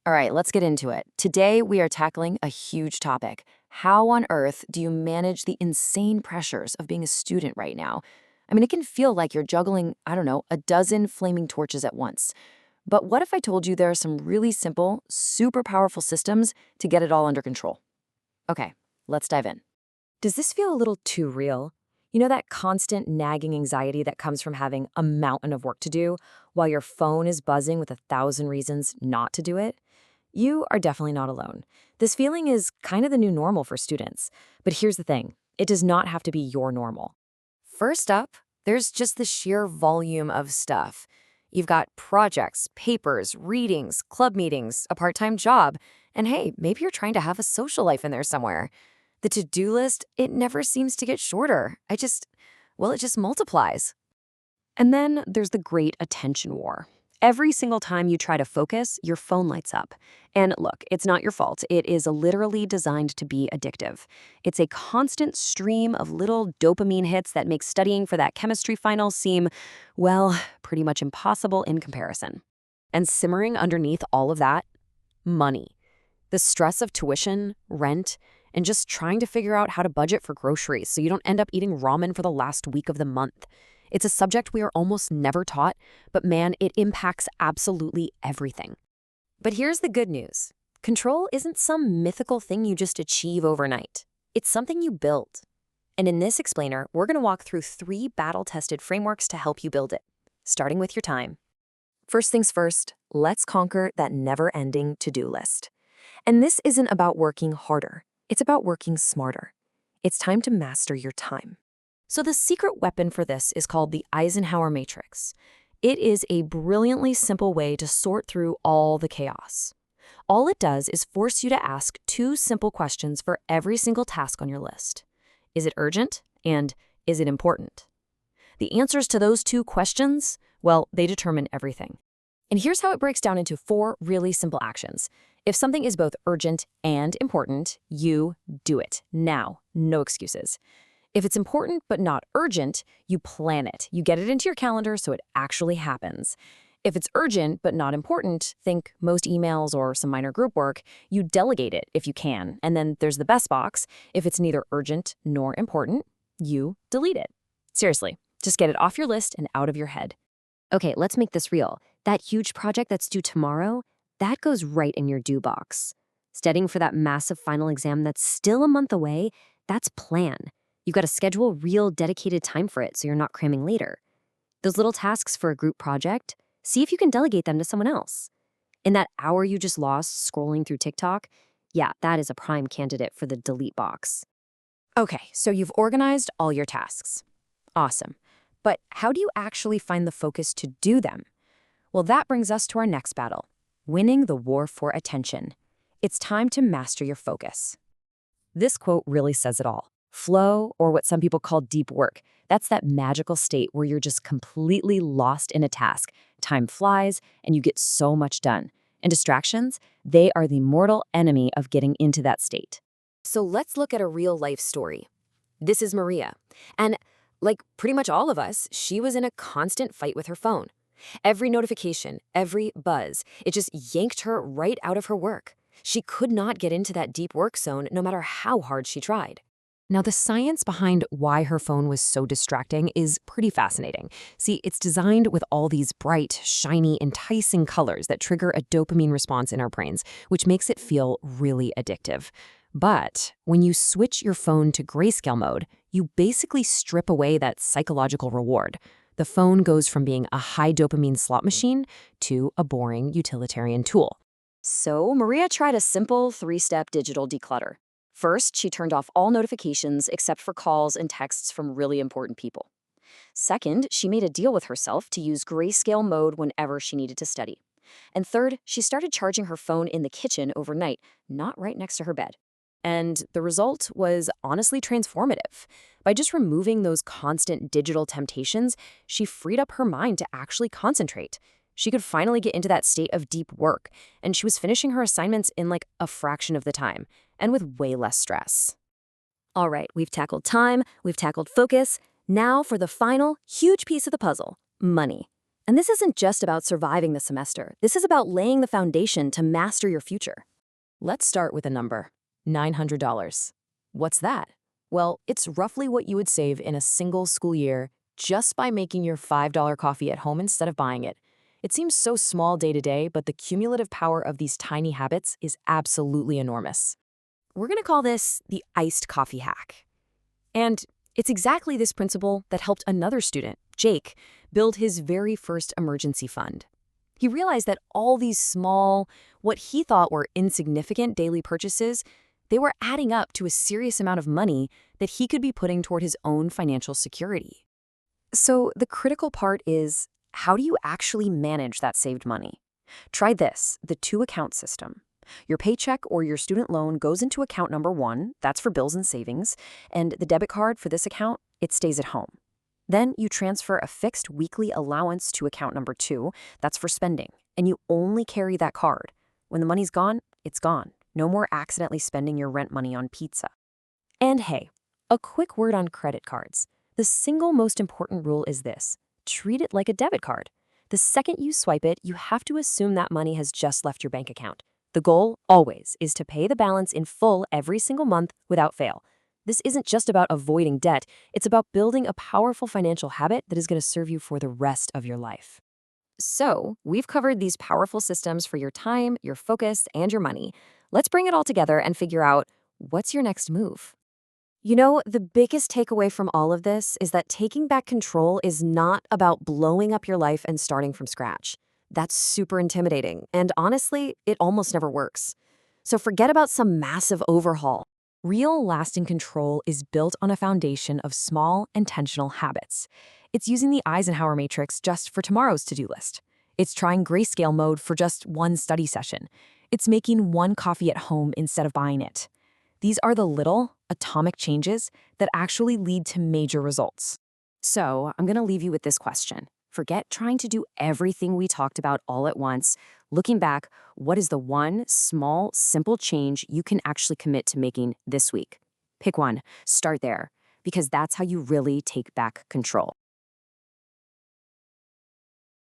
All right, let's get into it. Today, we are tackling a huge topic. How on earth do you manage the insane pressures of being a student right now? I mean, it can feel like you're juggling, I don't know, a dozen flaming torches at once. But what if I told you there are some really simple, super powerful systems to get it all under control? Okay, let's dive in. Does this feel a little too real? You know that constant nagging anxiety that comes from having a mountain of work to do while your phone is buzzing with 1,000 reasons not to do it? You are definitely not alone. This feeling is kind of the new normal for students. But here's the thing, it does not have to be your normal. First up, there's just the sheer volume of stuff. You've got projects, papers, readings, club meetings, a part-time job, and hey, maybe you're trying to have a social life in there somewhere. The to-do list, it never seems to get shorter. It just multiplies. And then there's the great attention war. Every single time you try to focus, your phone lights up. And look, it's not your fault. It is literally designed to be addictive. It's a constant stream of little dopamine hits that make studying for that chemistry final seem, well, pretty much impossible in comparison. And simmering underneath all of that, money. The stress of tuition, rent, and just trying to figure out how to budget for groceries so you don't end up eating ramen for the last week of the month. It's a subject we are almost never taught, but man, it impacts absolutely everything. But here's the good news. Control isn't some mythical thing you just achieve overnight. It's something you build. And in this explainer, we're going to walk through 3 battle-tested frameworks to help you build it, starting with your time. First things first, let's conquer that never-ending to-do list. And this isn't about working harder. It's about working smarter. It's time to master your time. So the secret weapon for this is called the Eisenhower Matrix. It is a brilliantly simple way to sort through all the chaos. All it does is force you to ask 2 simple questions for every single task on your list. Is it urgent? And is it important? The answers to those 2 questions, well, they determine everything. And here's how it breaks down into 4 really simple actions. If something is both urgent and important, you do it now, no excuses. If it's important but not urgent, you plan it. You get it into your calendar so it actually happens. If it's urgent but not important, think most emails or some minor group work, you delegate it if you can. And then there's the best box. If it's neither urgent nor important, you delete it. Seriously, just get it off your list and out of your head. Okay, let's make this real. That huge project that's due tomorrow, that goes right in your due box. Studying for that massive final exam that's still a month away, that's plan. You've got to schedule real dedicated time for it so you're not cramming later. Those little tasks for a group project, see if you can delegate them to someone else. In that hour you just lost scrolling through TikTok, yeah, that is a prime candidate for the delete box. Okay, so you've organized all your tasks. Awesome. But how do you actually find the focus to do them? Well, that brings us to our next battle, winning the war for attention. It's time to master your focus. This quote really says it all. Flow, or what some people call deep work, that's that magical state where you're just completely lost in a task. Time flies, and you get so much done. And distractions, they are the mortal enemy of getting into that state. So let's look at a real-life story. This is Maria. And like pretty much all of us, she was in a constant fight with her phone. Every notification, every buzz, it just yanked her right out of her work. She could not get into that deep work zone no matter how hard she tried. Now, the science behind why her phone was so distracting is pretty fascinating. See, it's designed with all these bright, shiny, enticing colors that trigger a dopamine response in our brains, which makes it feel really addictive. But when you switch your phone to grayscale mode, you basically strip away that psychological reward. The phone goes from being a high dopamine slot machine to a boring utilitarian tool. So Maria tried a simple 3-step digital declutter. First, she turned off all notifications except for calls and texts from really important people. Second, she made a deal with herself to use grayscale mode whenever she needed to study. And third, she started charging her phone in the kitchen overnight, not right next to her bed. And the result was honestly transformative. By just removing those constant digital temptations, she freed up her mind to actually concentrate. She could finally get into that state of deep work, and she was finishing her assignments in like a fraction of the time, and with way less stress. All right, we've tackled time, we've tackled focus. Now for the final huge piece of the puzzle, money. And this isn't just about surviving the semester. This is about laying the foundation to master your future. Let's start with a number, $900. What's that? Well, it's roughly what you would save in a single school year just by making your $5 coffee at home instead of buying it. It seems so small day to day, but the cumulative power of these tiny habits is absolutely enormous. We're going to call this the iced coffee hack. And it's exactly this principle that helped another student, Jake, build his very first emergency fund. He realized that all these small, what he thought were insignificant daily purchases, they were adding up to a serious amount of money that he could be putting toward his own financial security. So the critical part is, how do you actually manage that saved money? Try this, the two-account system. Your paycheck or your student loan goes into account number 1, that's for bills and savings, and the debit card for this account, it stays at home. Then you transfer a fixed weekly allowance to account number 2, that's for spending, and you only carry that card. When the money's gone, it's gone. No more accidentally spending your rent money on pizza. And hey, a quick word on credit cards. The single most important rule is this: treat it like a debit card. The second you swipe it, you have to assume that money has just left your bank account. The goal, always, is to pay the balance in full every single month without fail. This isn't just about avoiding debt, it's about building a powerful financial habit that is going to serve you for the rest of your life. So, we've covered these powerful systems for your time, your focus, and your money. Let's bring it all together and figure out, what's your next move? You know, the biggest takeaway from all of this is that taking back control is not about blowing up your life and starting from scratch. That's super intimidating, and honestly, it almost never works. So forget about some massive overhaul. Real lasting control is built on a foundation of small, intentional habits. It's using the Eisenhower matrix just for tomorrow's to-do list. It's trying grayscale mode for just one study session. It's making one coffee at home instead of buying it. These are the little, atomic changes that actually lead to major results. So, I'm going to leave you with this question. Forget trying to do everything we talked about all at once. Looking back, what is the one small, simple change you can actually commit to making this week? Pick one, start there, because that's how you really take back control.